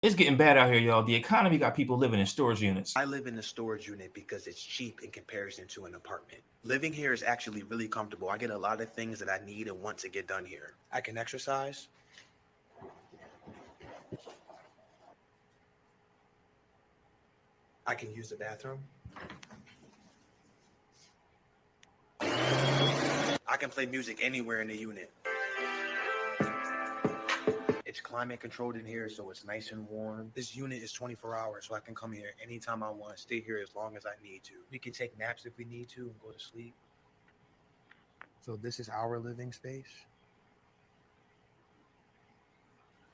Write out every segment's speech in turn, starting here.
It's getting bad out here, y'all. The economy got people living in storage units. I live in a storage unit because it's cheap in comparison to an apartment. Living here is actually really comfortable. I get a lot of things that I need and want to get done here. I can exercise. I can use the bathroom. I can play music anywhere in the unit. It's climate controlled in here, so it's nice and warm. This unit is 24 hours, so I can come here anytime I want, stay here as long as I need to. We can take naps if we need to and go to sleep. So this is our living space.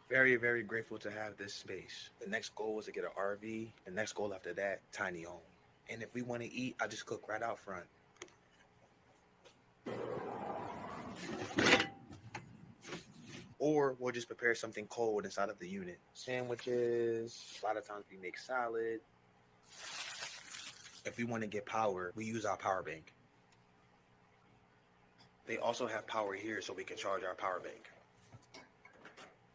Very, very grateful to have this space. The next goal is to get an RV. The next goal after that, tiny home. And if we want to eat, I just cook right out front. Or we'll just prepare something cold inside of the unit. Sandwiches, a lot of times we make salad. If we want to get power, we use our power bank. They also have power here so we can charge our power bank.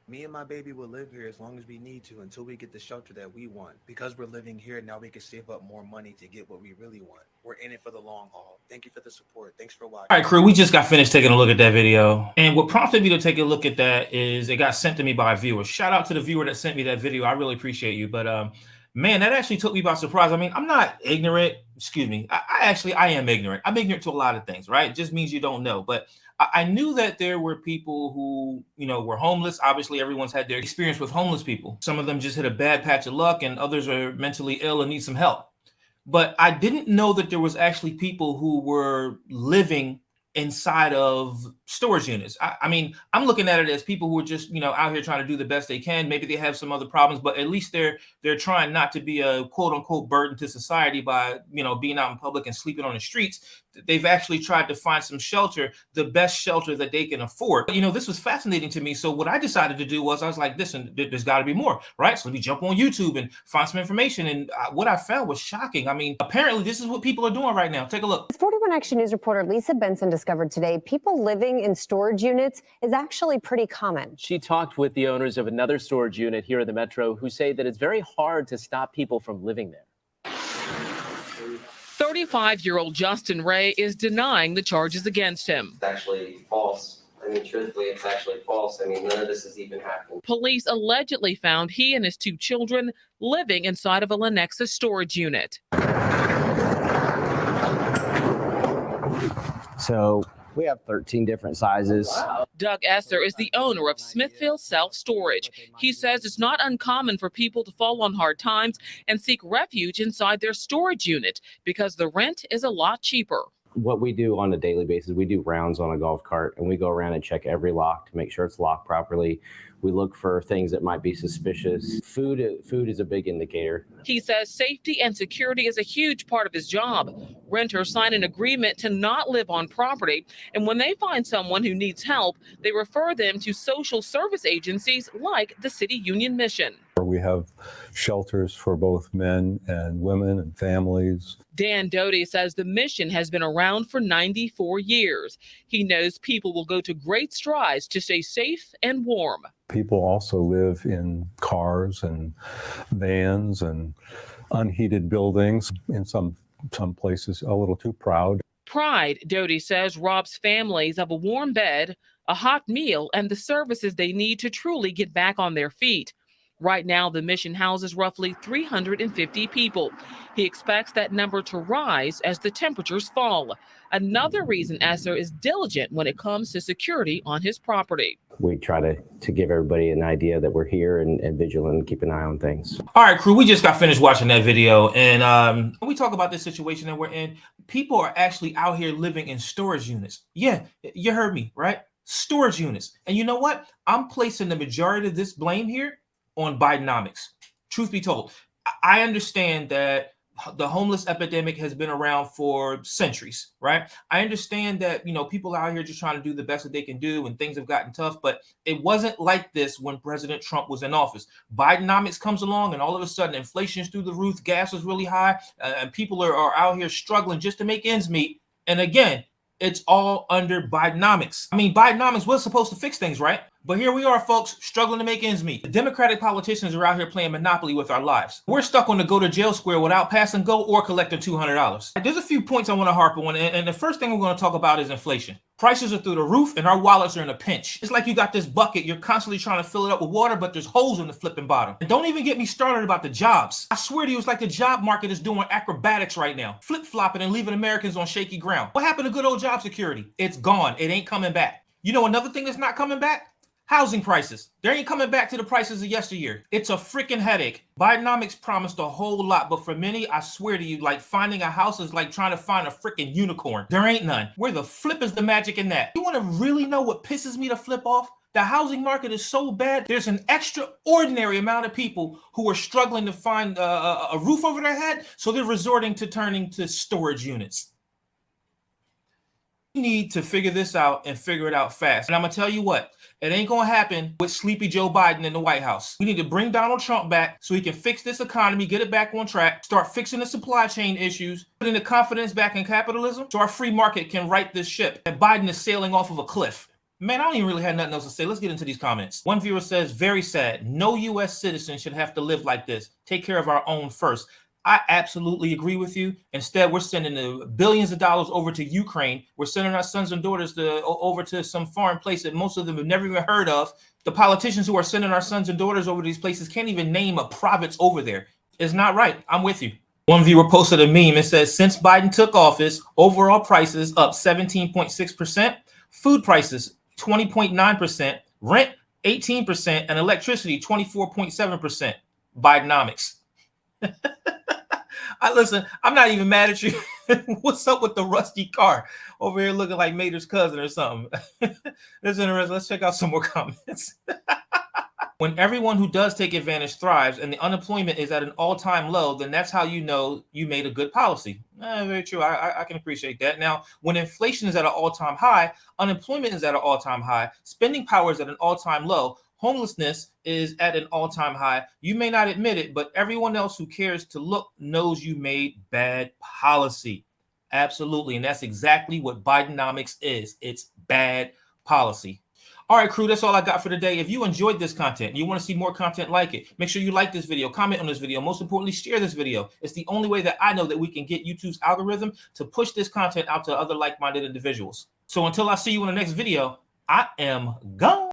Me and my baby will live here as long as we need to until we get the shelter that we want. Because we're living here, now we can save up more money to get what we really want. We're in it for the long haul. Thank you for the support. Thanks for watching. All right, crew, we just got finished taking a look at that video. And what prompted me to take a look at that is it got sent to me by a viewer. Shout out to the viewer that sent me that video. I really appreciate you. But man, that actually took me by surprise. I mean, I'm not ignorant. Excuse me. I am ignorant. I'm ignorant to a lot of things, right? It just means you don't know. But I knew that there were people who, were homeless. Obviously, everyone's had their experience with homeless people. Some of them just hit a bad patch of luck, and others are mentally ill and need some help. But I didn't know that there was actually people who were living inside of storage units. I mean, I'm looking at it as people who are just, out here trying to do the best they can. Maybe they have some other problems, but at least they're trying not to be a quote unquote burden to society by, being out in public and sleeping on the streets. They've actually tried to find some shelter, the best shelter that they can afford. This was fascinating to me. So what I decided to do was I was like, listen, there's got to be more, right? So let me jump on YouTube and find some information. And what I found was shocking. I mean, apparently this is what people are doing right now. Take a look. 41 Action News reporter Lisa Benson discovered today people living in storage units is actually pretty common. She talked with the owners of another storage unit here in the metro who say that it's very hard to stop people from living there. 35-year-old Justin Ray is denying the charges against him. It's actually false. I mean, truthfully, it's actually false. I mean, none of this has even happened. Police allegedly found he and his 2 children living inside of a Lenexa storage unit. So we have 13 different sizes. Wow. Doug Esser is the owner of Smithfield Self Storage. He says it's not uncommon for people to fall on hard times and seek refuge inside their storage unit because the rent is a lot cheaper. What we do on a daily basis, we do rounds on a golf cart and we go around and check every lock to make sure it's locked properly. We look for things that might be suspicious. Food is a big indicator. He says safety and security is a huge part of his job. Renters sign an agreement to not live on property, and when they find someone who needs help, they refer them to social service agencies like the City Union Mission. We have shelters for both men and women and families. Dan Doty says the mission has been around for 94 years. He knows people will go to great strides to stay safe and warm. People also live in cars and vans and unheated buildings, in some places a little too proud. Pride, Doty says, robs families of a warm bed, a hot meal, and the services they need to truly get back on their feet. Right now, the mission houses roughly 350 people. He expects that number to rise as the temperatures fall. Another reason Esser is diligent when it comes to security on his property. We try to give everybody an idea that we're here and vigilant and keep an eye on things. All right, crew, we just got finished watching that video. And when we talk about this situation that we're in, people are actually out here living in storage units. Yeah, you heard me, right? Storage units. And you know what? I'm placing the majority of this blame here on Bidenomics. Truth be told, I understand that the homeless epidemic has been around for centuries, right? I understand that, people out here just trying to do the best that they can do and things have gotten tough, but it wasn't like this when President Trump was in office. Bidenomics comes along and all of a sudden inflation is through the roof, gas is really high, and people are out here struggling just to make ends meet. And again, It's all under Bidenomics. I mean, Bidenomics was supposed to fix things, right? But here we are, folks, struggling to make ends meet. The Democratic politicians are out here playing Monopoly with our lives. We're stuck on the go to jail square without passing go or collecting $200. There's a few points I want to harp on, and the first thing we're going to talk about is inflation. Prices are through the roof, and our wallets are in a pinch. It's like you got this bucket, you're constantly trying to fill it up with water, but there's holes in the flipping bottom. And don't even get me started about the jobs. I swear to you, it's like the job market is doing acrobatics right now, flip-flopping and leaving Americans on shaky ground. What happened to good old job security? It's gone. It ain't coming back. You know another thing that's not coming back? Housing prices. They ain't coming back to the prices of yesteryear. It's a freaking headache. Bidenomics promised a whole lot, but for many, I swear to you, like finding a house is like trying to find a freaking unicorn. There ain't none. Where the flip is the magic in that? You want to really know what pisses me to flip off? The housing market is so bad, there's an extraordinary amount of people who are struggling to find a roof over their head, so they're resorting to turning to storage units. You need to figure this out and figure it out fast. And I'm going to tell you what, it ain't going to happen with sleepy Joe Biden in the White House. We need to bring Donald Trump back so he can fix this economy, get it back on track, start fixing the supply chain issues, putting the confidence back in capitalism so our free market can right this ship. And Biden is sailing off of a cliff. Man, I don't even really have nothing else to say. Let's get into these comments. One viewer says, very sad. No U.S. citizen should have to live like this. Take care of our own first. I absolutely agree with you. Instead, we're sending the billions of dollars over to Ukraine. We're sending our sons and daughters over to some foreign place that most of them have never even heard of. The politicians who are sending our sons and daughters over to these places can't even name a province over there. It's not right. I'm with you. One viewer posted a meme. It says, since Biden took office, overall prices up 17.6%, food prices 20.9%, rent 18%, and electricity 24.7%. Bidenomics. Listen, I'm not even mad at you. What's up with the rusty car over here looking like Mater's cousin or something? That's interesting. Let's check out some more comments. When everyone who does take advantage thrives and the unemployment is at an all-time low, then that's how you know you made a good policy. Very true. I can appreciate that. Now, when inflation is at an all-time high, unemployment is at an all-time high, spending power is at an all-time low, homelessness is at an all-time high. You may not admit it, but everyone else who cares to look knows you made bad policy. Absolutely. And that's exactly what Bidenomics is. It's bad policy. All right, crew, that's all I got for today. If you enjoyed this content and you want to see more content like it, make sure you like this video, comment on this video. Most importantly, share this video. It's the only way that I know that we can get YouTube's algorithm to push this content out to other like-minded individuals. So until I see you in the next video, I am gone.